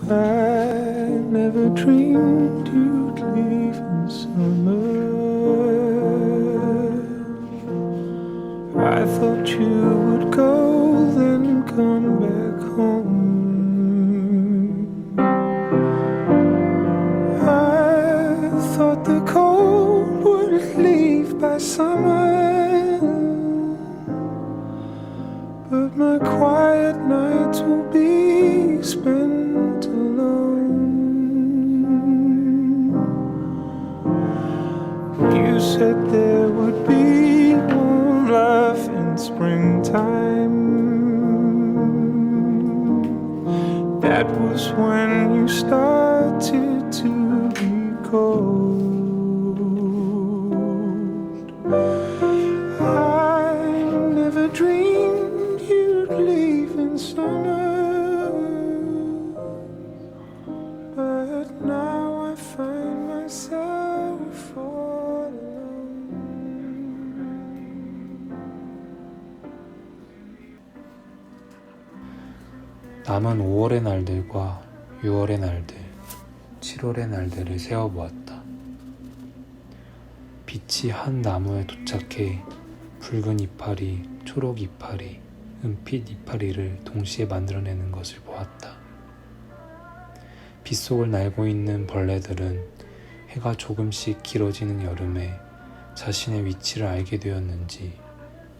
I never dreamed you'd leave in summer. I thought you would go, then come back home. I thought the cold would leave by summer, but my quiet nights will be spent alone. You said there would be warm love in springtime. That was when you started to be cold. I never dreamed you'd leave in summer, but now I find myself all alone. 남은 5월의 날들과 6월의 날들, 7월의 날들을 세어보았다. 빛이 한 나무에 도착해 붉은 이파리, 초록 이파리, 은빛 이파리를 동시에 만들어내는 것을 보았다. 빗속을 날고 있는 벌레들은 해가 조금씩 길어지는 여름에 자신의 위치를 알게 되었는지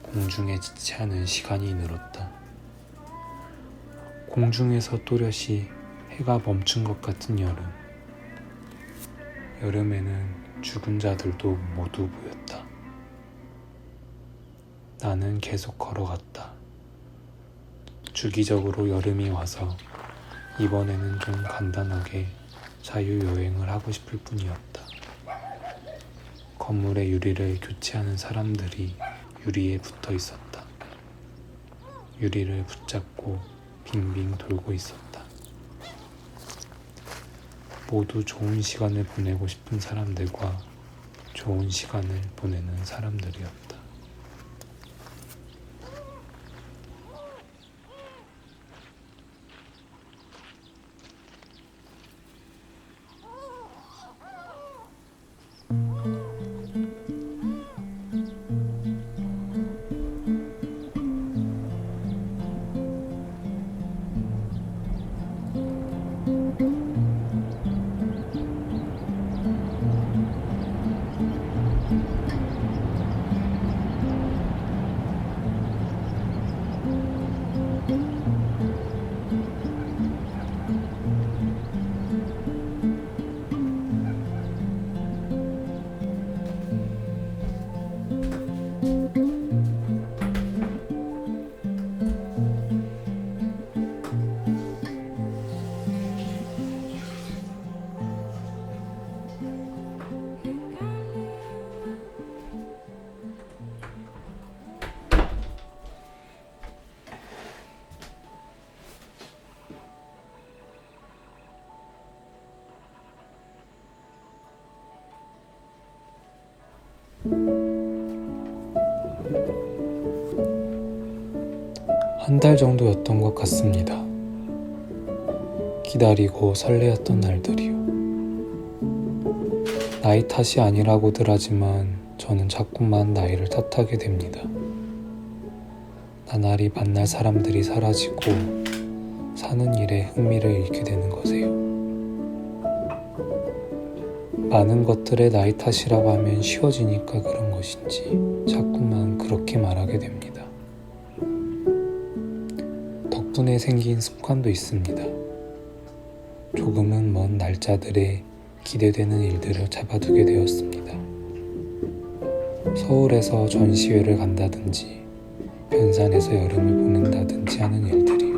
공중에 지체하는 시간이 늘었다. 공중에서 또렷이 해가 멈춘 것 같은 여름. 여름에는 죽은 자들도 모두 보였다. 나는 계속 걸어갔다. 주기적으로 여름이 와서 이번에는 좀 간단하게 자유여행을 하고 싶을 뿐이었다. 건물의 유리를 교체하는 사람들이 유리에 붙어 있었다. 유리를 붙잡고 빙빙 돌고 있었다. 모두 좋은 시간을 보내고 싶은 사람들과 좋은 시간을 보내는 사람들이었다. 한 달 정도였던 것 같습니다. 기다리고 설레었던 날들이요. 나이 탓이 아니라고들 하지만 저는 자꾸만 나이를 탓하게 됩니다. 나날이 만날 사람들이 사라지고 사는 일에 흥미를 잃게 되는 거세요. 많은 것들의 나이 탓이라고 하면 쉬워지니까 그런 것인지 자꾸만 그렇게 말하게 됩니다. 덕분에 생긴 습관도 있습니다. 조금은 먼 날짜들에 기대되는 일들을 잡아두게 되었습니다. 서울에서 전시회를 간다든지 변산에서 여름을 보낸다든지 하는 일들이요.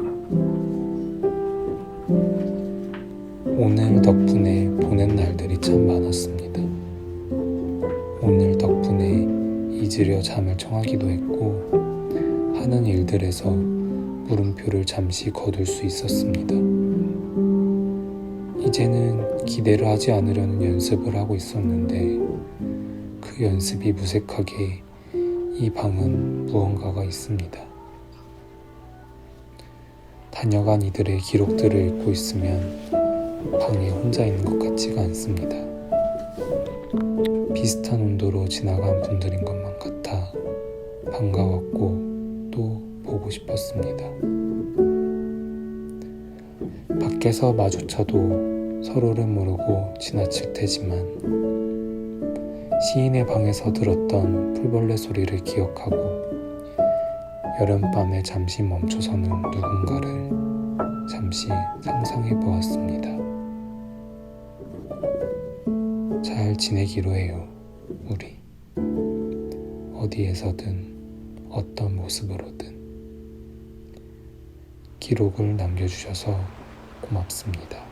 오늘 덕분에 보낸 날들이 참 많았습니다. 오늘 덕분에 이 잊으려 잠을 청하기도 했고 하는 일들에서 물음표를 잠시 거둘 수 있었습니다. 이제는 기대를 하지 않으려는 연습을 하고 있었는데 그 연습이 무색하게 이 방은 무언가가 있습니다. 다녀간 이들의 기록들을 읽고 있으면 방에 혼자 있는 것 같지가 않습니다. 비슷한 온도로 지나간 분들인 것만 같아 반가웠고 또 보고 싶었습니다. 밖에서 마주쳐도 서로를 모르고 지나칠 테지만 시인의 방에서 들었던 풀벌레 소리를 기억하고 여름밤에 잠시 멈춰서는 누군가를 잠시 상상해 보았습니다. 잘 지내기로 해요, 우리. 어디에서든 어떤 모습으로든. 기록을 남겨주셔서 고맙습니다.